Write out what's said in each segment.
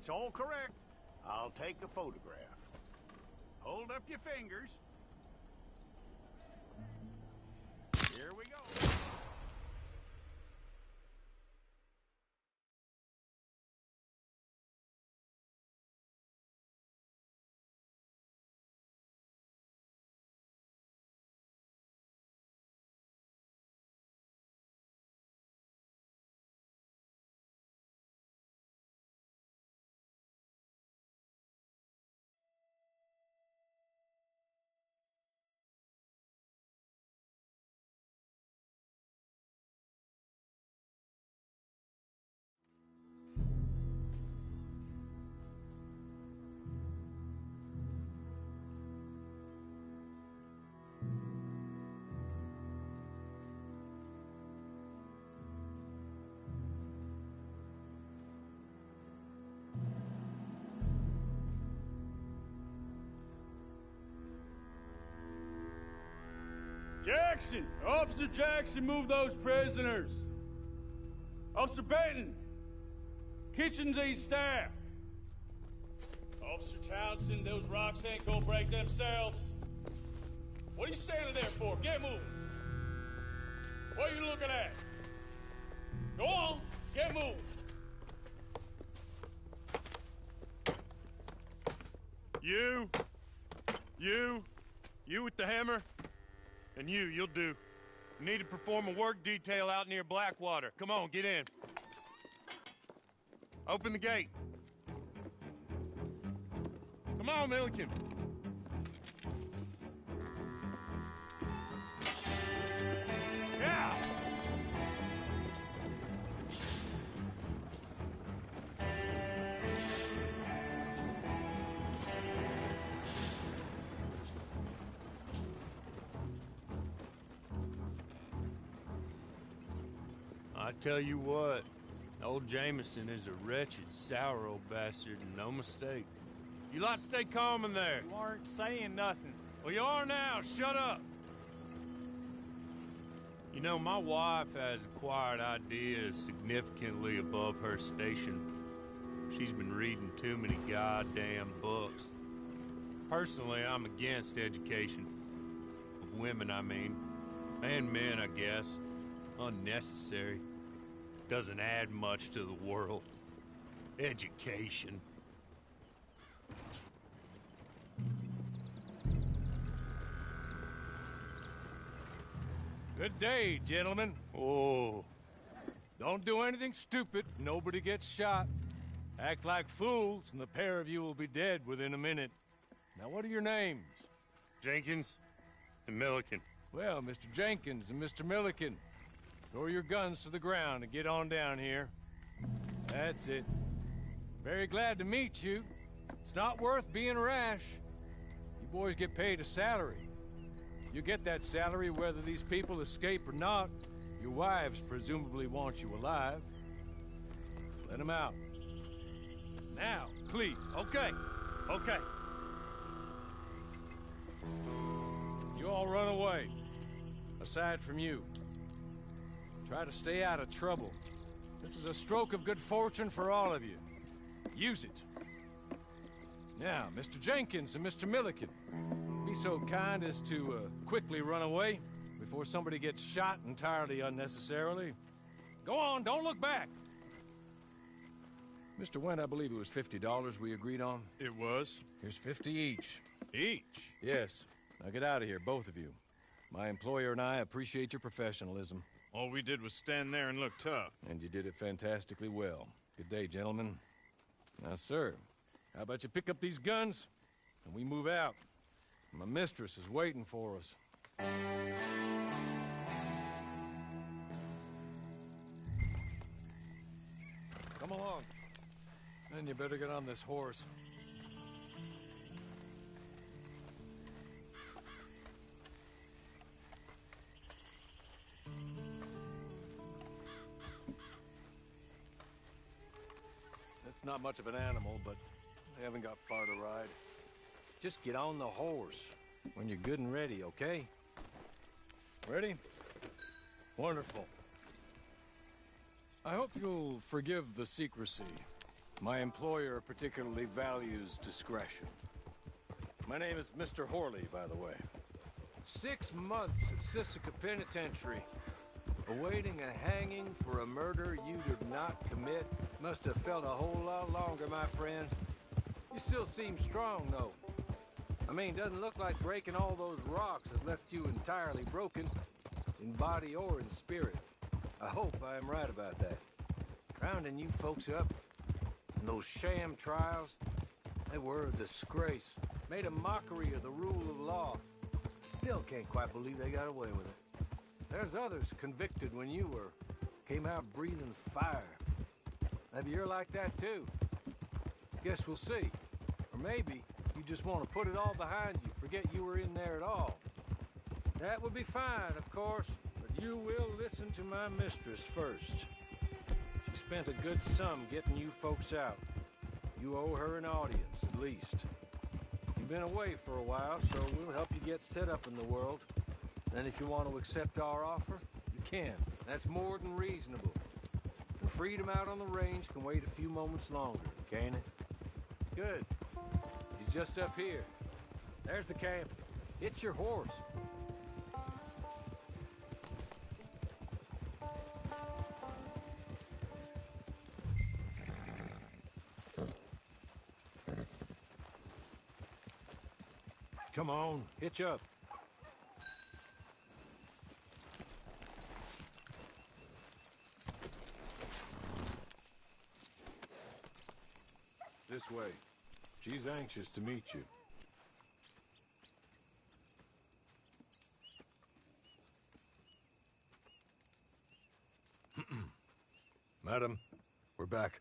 That's all correct. I'll take a photograph. Hold up your fingers. Here we go. Jackson! Officer Jackson, move those prisoners! Officer Benton! Kitchens aid staff! Officer Townsend, those rocks ain't gonna break themselves. What are you standing there for? Get moving! What are you looking at? Go on, get moving! You with the hammer? And you'll do. You need to perform a work detail out near Blackwater. Come on, get in. Open the gate. Come on, Milliken. Yeah! I tell you what, old Jameson is a wretched, sour old bastard, and no mistake. You lot stay calm in there. You aren't saying nothing. Well, you are now. Shut up. You know, my wife has acquired ideas significantly above her station. She's been reading too many goddamn books. Personally, I'm against education. Of women, I mean. And men, I guess. Unnecessary. Doesn't add much to the world. Education. Good day, gentlemen. Oh. Don't do anything stupid. Nobody gets shot. Act like fools, and the pair of you will be dead within a minute. Now, what are your names? Jenkins and Milliken. Well, Mr. Jenkins and Mr. Milliken, throw your guns to the ground and get on down here. That's it. Very glad to meet you. It's not worth being rash. You boys get paid a salary. You get that salary whether these people escape or not. Your wives presumably want you alive. Let them out. Now, please. Okay. Okay. You all run away. Aside from you. Try to stay out of trouble. This is a stroke of good fortune for all of you. Use it. Now, Mr. Jenkins and Mr. Milliken, be so kind as to quickly run away before somebody gets shot entirely unnecessarily. Go on, don't look back. Mr. Wendt, I believe it was $50 we agreed on. It was. Here's 50 each. Each? Yes. Now get out of here, both of you. My employer and I appreciate your professionalism. All we did was stand there and look tough. And you did it fantastically well. Good day, gentlemen. Now, sir, how about you pick up these guns, and we move out? My mistress is waiting for us. Come along. Then you better get on this horse. It's not much of an animal, but they haven't got far to ride. Just get on the horse when you're good and ready, okay? Ready? Wonderful. I hope you'll forgive the secrecy. My employer particularly values discretion. My name is Mr. Horley, by the way. 6 months at Sisika Penitentiary, awaiting a hanging for a murder you did not commit. Must have felt a whole lot longer, my friend. You still seem strong, though. I mean, doesn't look like breaking all those rocks has left you entirely broken, in body or in spirit. I hope I am right about that. Rounding you folks up, and those sham trials, they were a disgrace. Made a mockery of the rule of law. Still can't quite believe they got away with it. There's others convicted when you were. Came out breathing fire. Maybe you're like that too. Guess we'll see. Or maybe you just want to put it all behind you, forget you were in there at all. That would be fine, of course, but you will listen to my mistress first. She spent a good sum getting you folks out. You owe her an audience, at least. You've been away for a while, so we'll help you get set up in the world. Then if you want to accept our offer, you can. That's more than reasonable. The freedom out on the range can wait a few moments longer, can't it? Good. He's just up here. There's the camp. It's your horse. Come on, hitch up. This way. She's anxious to meet you. Madam, we're back.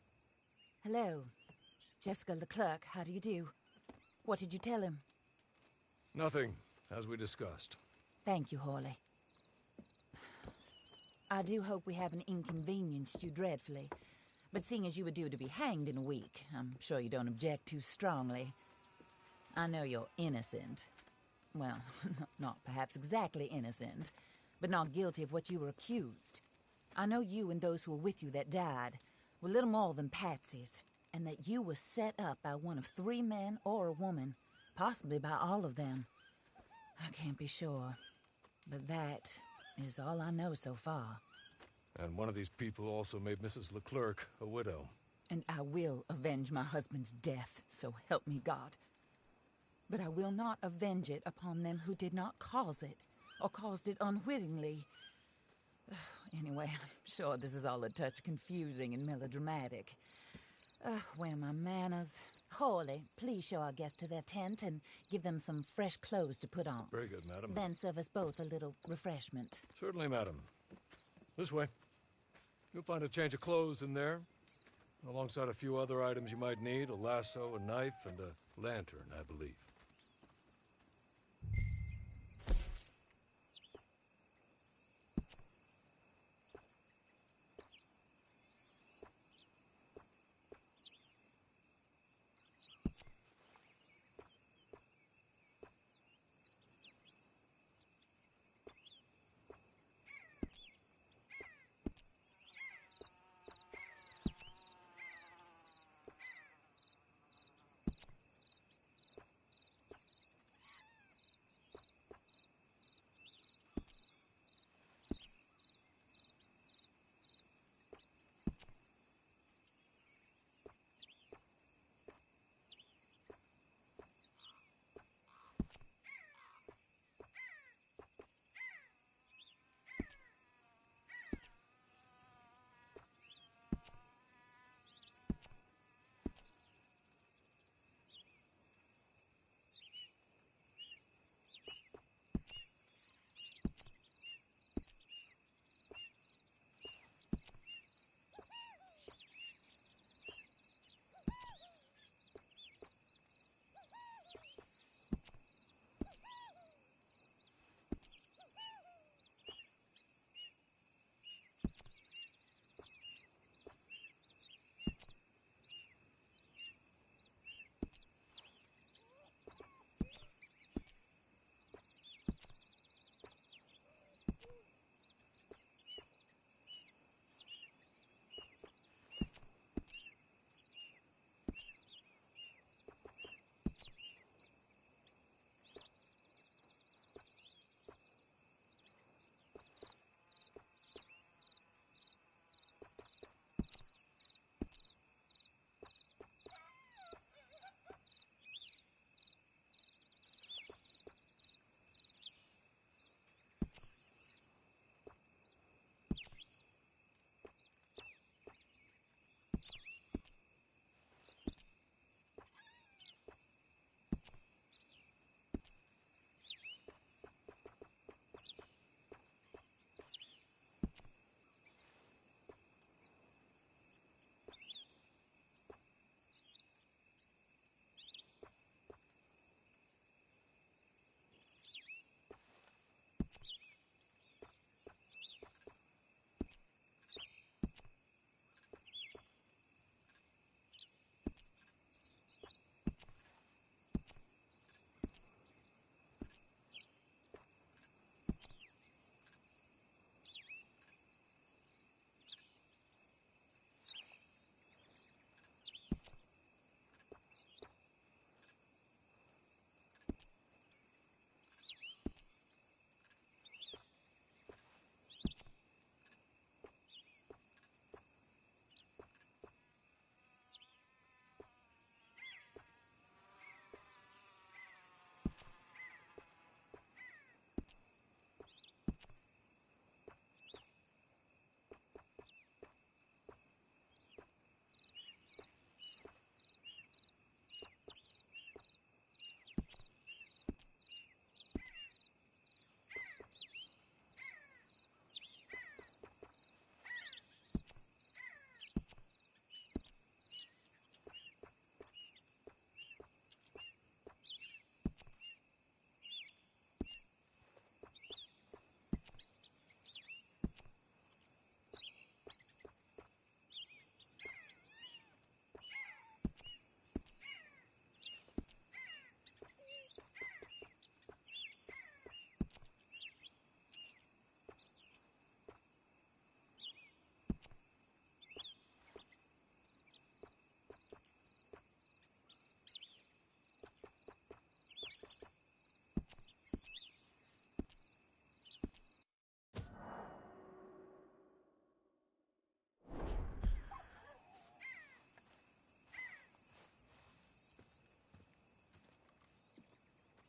Hello. Jessica Leclerc, how do you do? What did you tell him? Nothing, as we discussed. Thank you, Horley. I do hope we haven't inconvenienced you dreadfully. But seeing as you were due to be hanged in a week, I'm sure you don't object too strongly. I know you're innocent. Well, not perhaps exactly innocent, but not guilty of what you were accused. I know you and those who were with you that died were little more than patsies, and that you were set up by one of 3 men or a woman, possibly by all of them. I can't be sure, but that is all I know so far. And one of these people also made Mrs. Leclerc a widow. And I will avenge my husband's death, so help me God. But I will not avenge it upon them who did not cause it, or caused it unwittingly. Anyway, I'm sure this is all a touch confusing and melodramatic. Where are my manners? Horley, please show our guests to their tent and give them some fresh clothes to put on. Very good, madam. Then serve us both a little refreshment. Certainly, madam. This way. You'll find a change of clothes in there, alongside a few other items you might need, a lasso, a knife, and a lantern, I believe.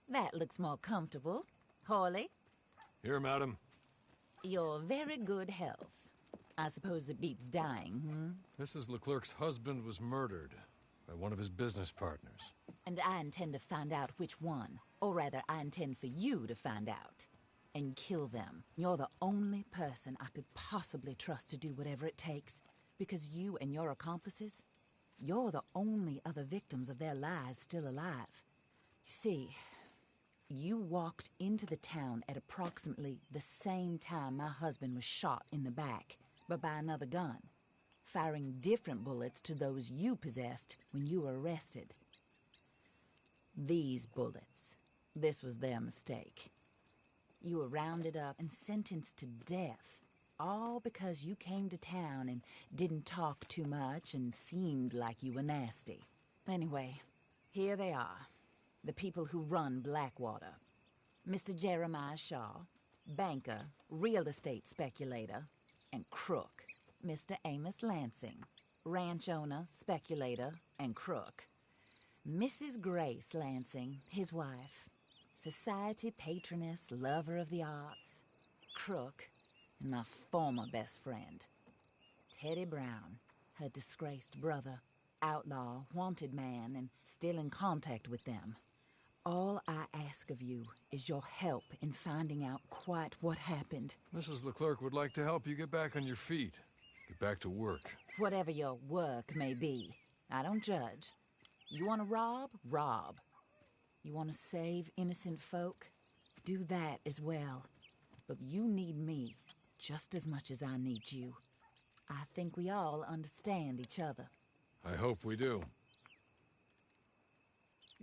That looks more comfortable. Hawley, Here, madam. your very good health. I suppose it beats dying, Mrs. Leclerc's husband was murdered by one of his business partners. And I intend to find out which one. Or rather, I intend for you to find out. And kill them. You're the only person I could possibly trust to do whatever it takes. Because you and your accomplices, you're the only other victims of their lies still alive. You see, you walked into the town at approximately the same time my husband was shot in the back, but by another gun, firing different bullets to those you possessed when you were arrested. These bullets, this was their mistake. You were rounded up and sentenced to death, all because you came to town and didn't talk too much and seemed like you were nasty. Anyway, here they are, the people who run Blackwater. Mr. Jeremiah Shaw, banker, real estate speculator, and crook. Mr. Amos Lansing, ranch owner, speculator, and crook. Mrs. Grace Lansing, his wife, society patroness, lover of the arts, crook, and my former best friend. Teddy Brown, her disgraced brother, outlaw, wanted man, and still in contact with them. All I ask of you is your help in finding out quite what happened. Mrs. Leclerc would like to help you get back on your feet. Get back to work. Whatever your work may be, I don't judge. You want to rob? Rob. You want to save innocent folk? Do that as well. But you need me just as much as I need you. I think we all understand each other. I hope we do.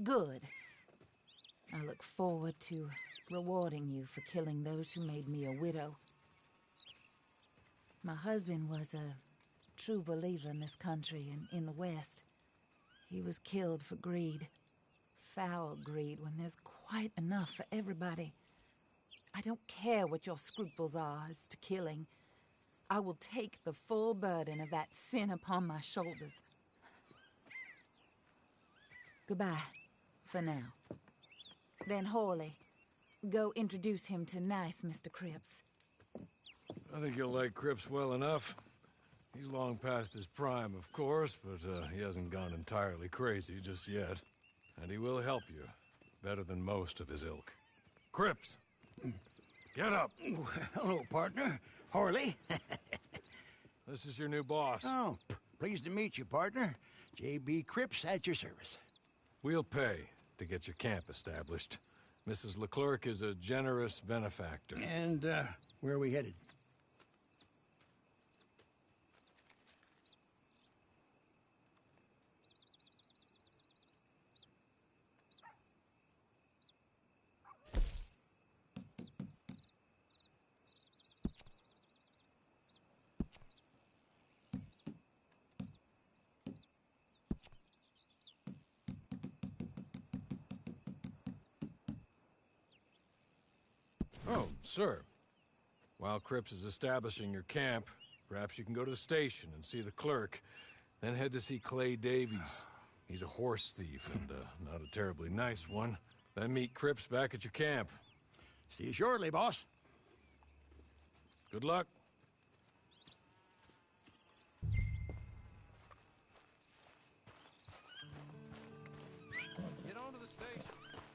Good. I look forward to rewarding you for killing those who made me a widow. My husband was a true believer in this country and in the West. He was killed for greed. Foul greed when there's quite enough for everybody. I don't care what your scruples are as to killing. I will take the full burden of that sin upon my shoulders. Goodbye, for now. Then Hawley, go introduce him to nice Mr. Cripps. I think you'll like Cripps well enough. He's long past his prime, of course, but he hasn't gone entirely crazy just yet. And he will help you, better than most of his ilk. Cripps! Get up! Hello, partner. Harley. This is your new boss. Oh, pleased to meet you, partner. J.B. Cripps at your service. We'll pay to get your camp established. Mrs. Leclerc is a generous benefactor. And, where are we headed? Oh, sir. While Cripps is establishing your camp, perhaps you can go to the station and see the clerk, then head to see Clay Davies. He's a horse thief and not a terribly nice one. Then meet Cripps back at your camp. See you shortly, boss. Good luck. Get on to the station.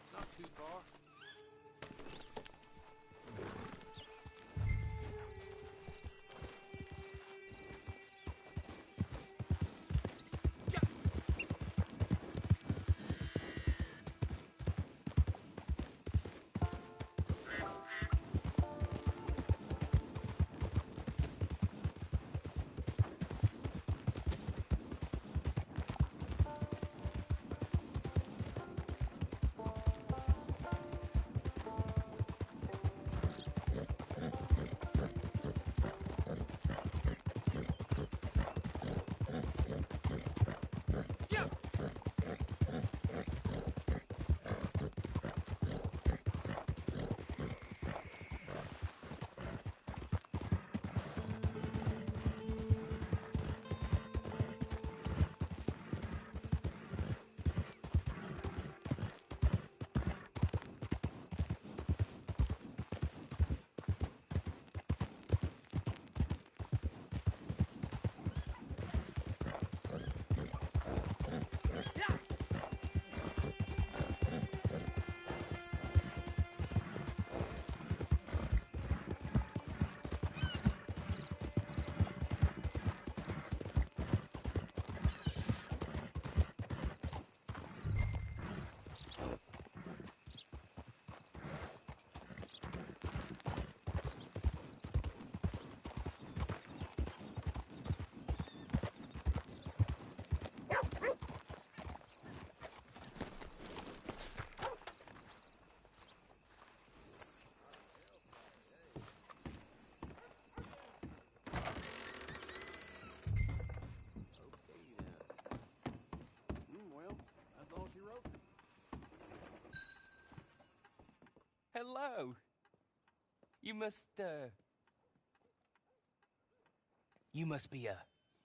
It's not too far. Hello. You must be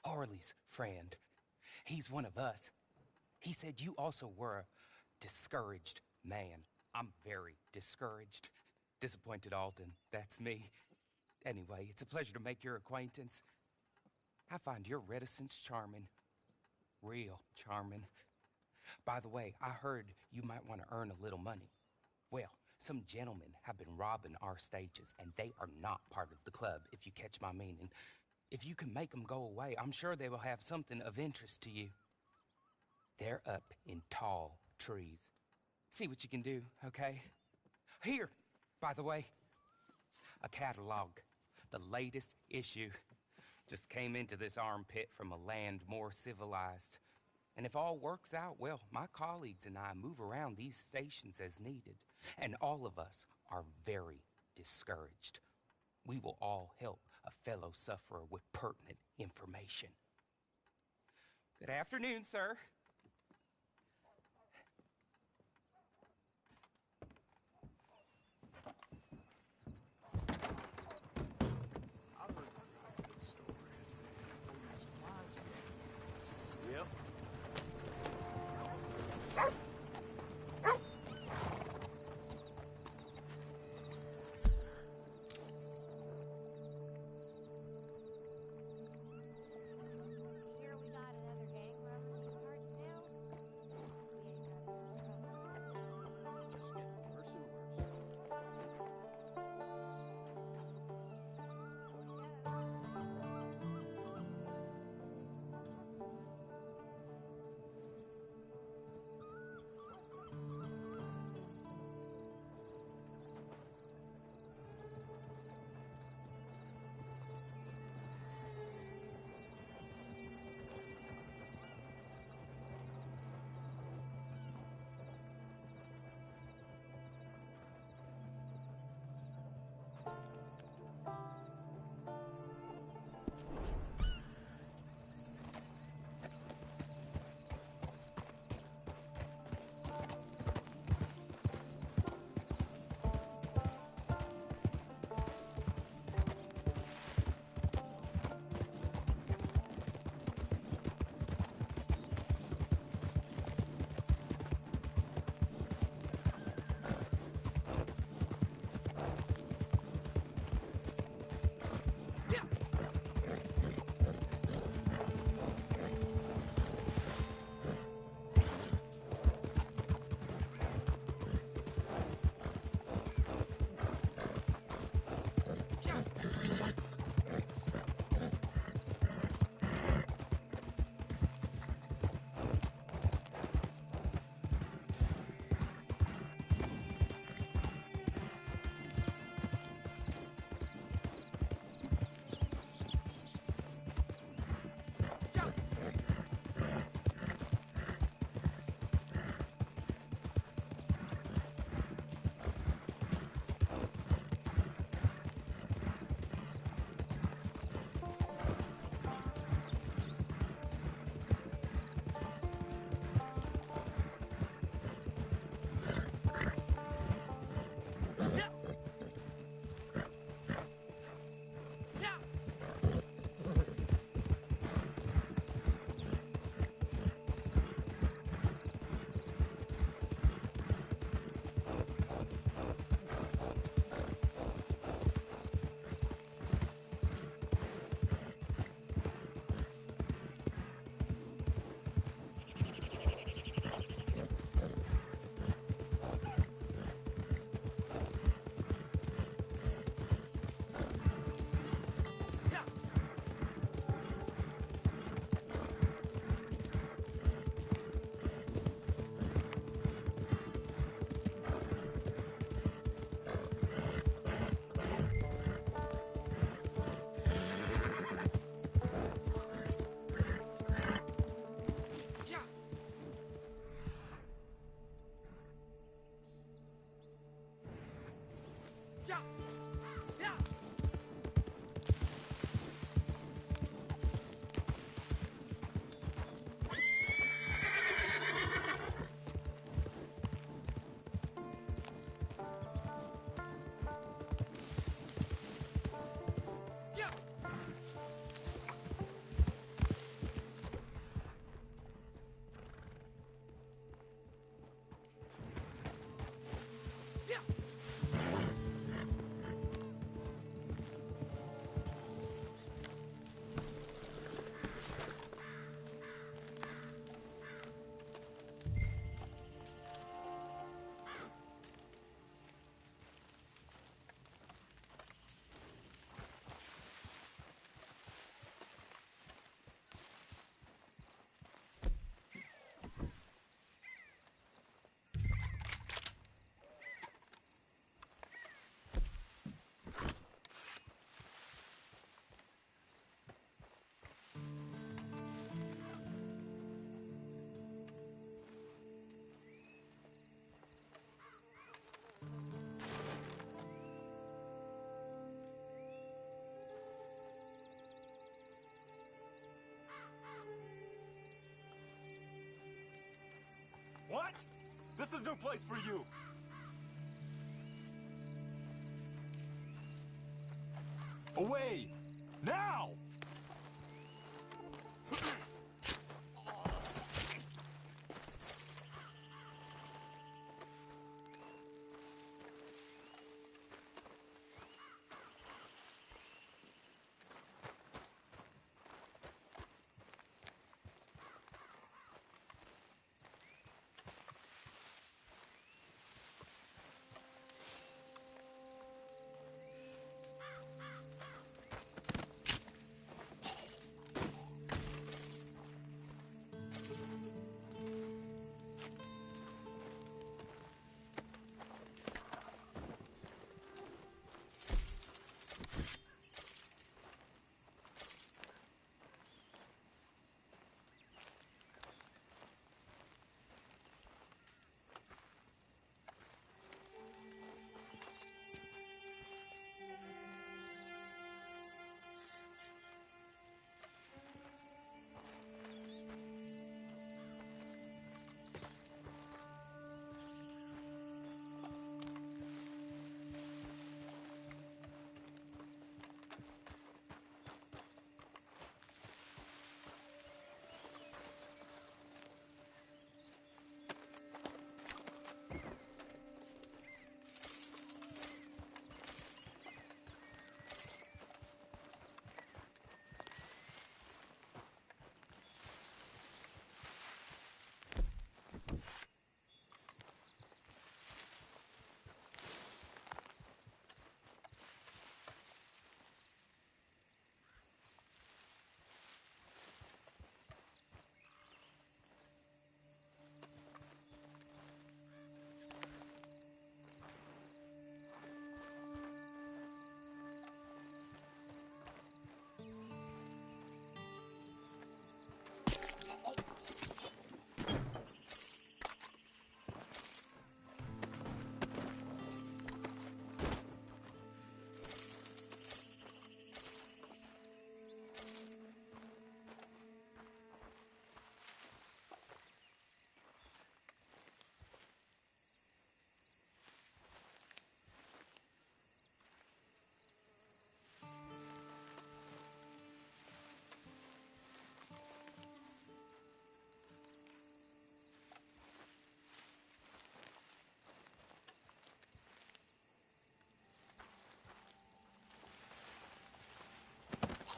Harley's friend. He's one of us. He said you also were a discouraged man. I'm very discouraged. Disappointed Alden, that's me. Anyway, it's a pleasure to make your acquaintance. I find your reticence charming. Real charming. By the way, I heard you might want to earn a little money. Well, some gentlemen have been robbing our stages, and they are not part of the club, if you catch my meaning. If you can make them go away, I'm sure they will have something of interest to you. They're up in tall trees. See what you can do, okay? Here, by the way, a catalog. The latest issue. Just came into this armpit from a land more civilized. And if all works out, well, my colleagues and I move around these stations as needed. And all of us are very discouraged. We will all help a fellow sufferer with pertinent information. Good afternoon, sir. Yep. Here we got another gang robber in these parts now. We ain't got no trouble. Just getting worse and worse. What? This is no place for you. Away! Now!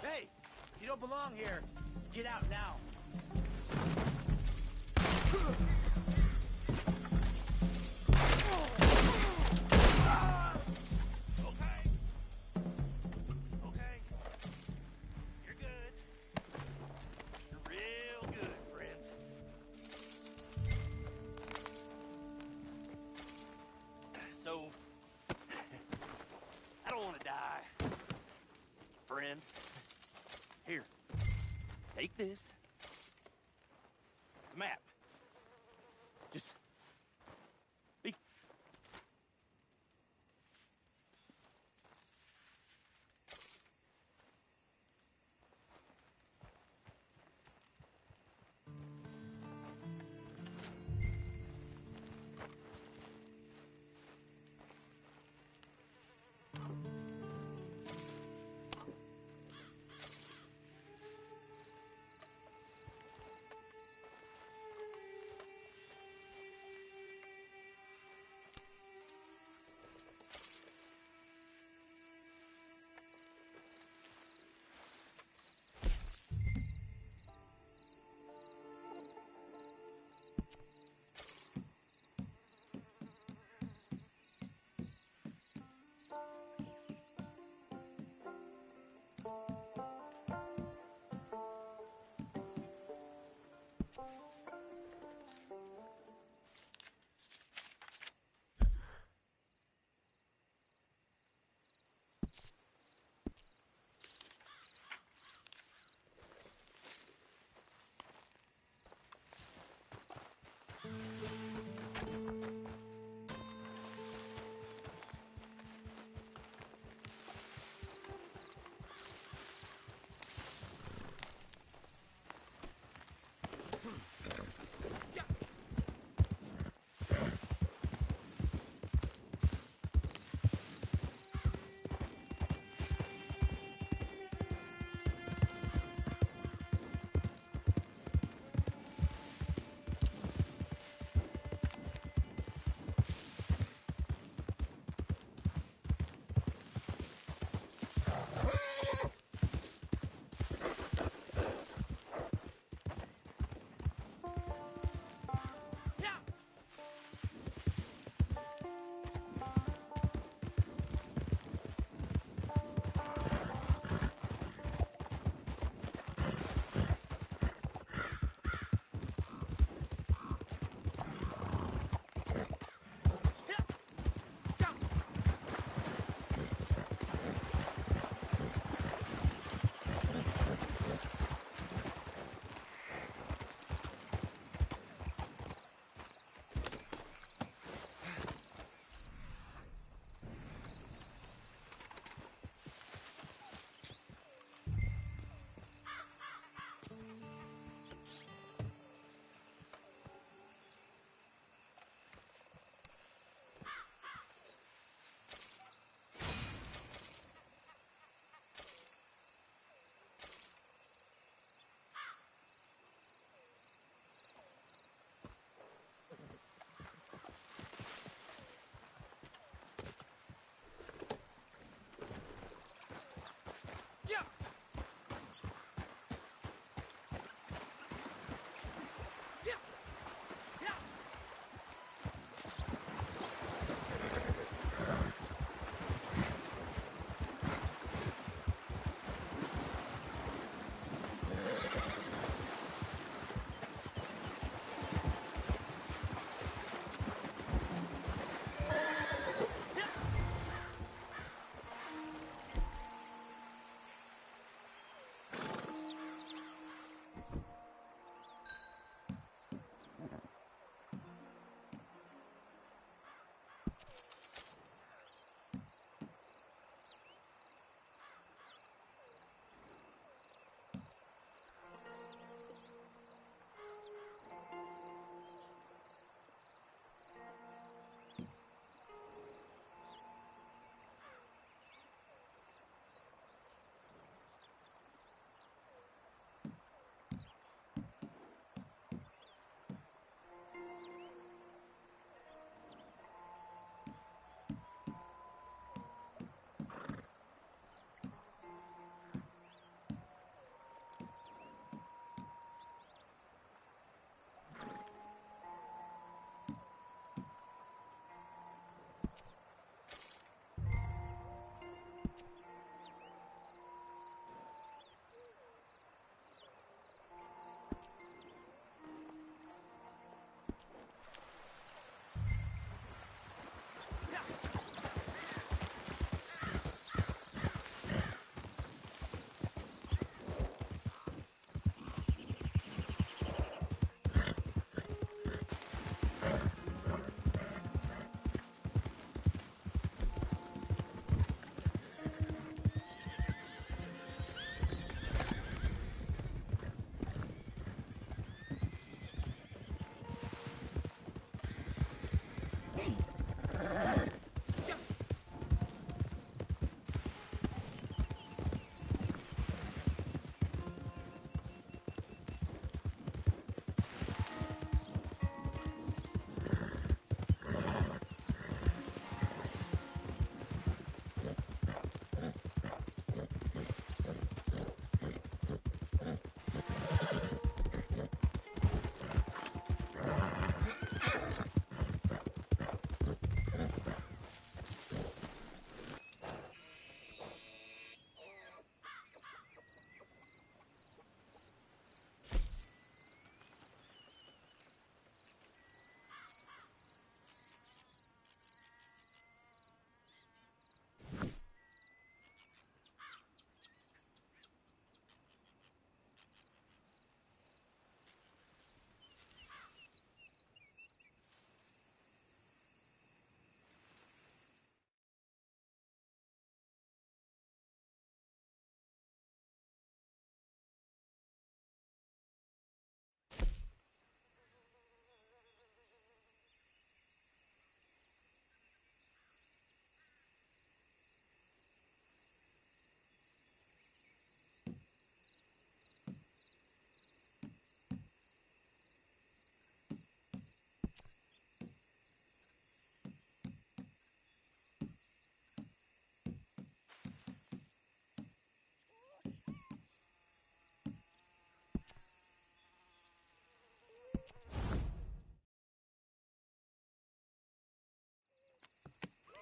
Hey, you don't belong here. Get out now. Okay. Okay. You're good. You're real good, friend. So, I don't want to die. Friend. Here. Take this. The map. Just be.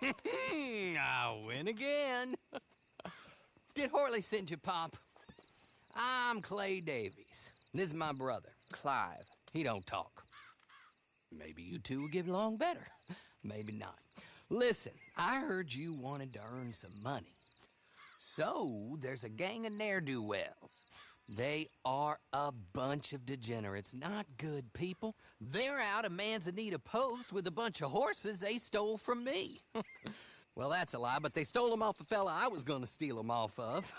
I win again. Did Horley send you, Pop? I'm Clay Davies. This is my brother, Clive. He don't talk. Maybe you two will get along better. Maybe not. Listen, I heard you wanted to earn some money. So, there's a gang of ne'er-do-wells. They are a bunch of degenerates, not good people. They're out of Manzanita Post with a bunch of horses they stole from me. Well, that's a lie, but they stole them off a fella I was gonna steal them off of.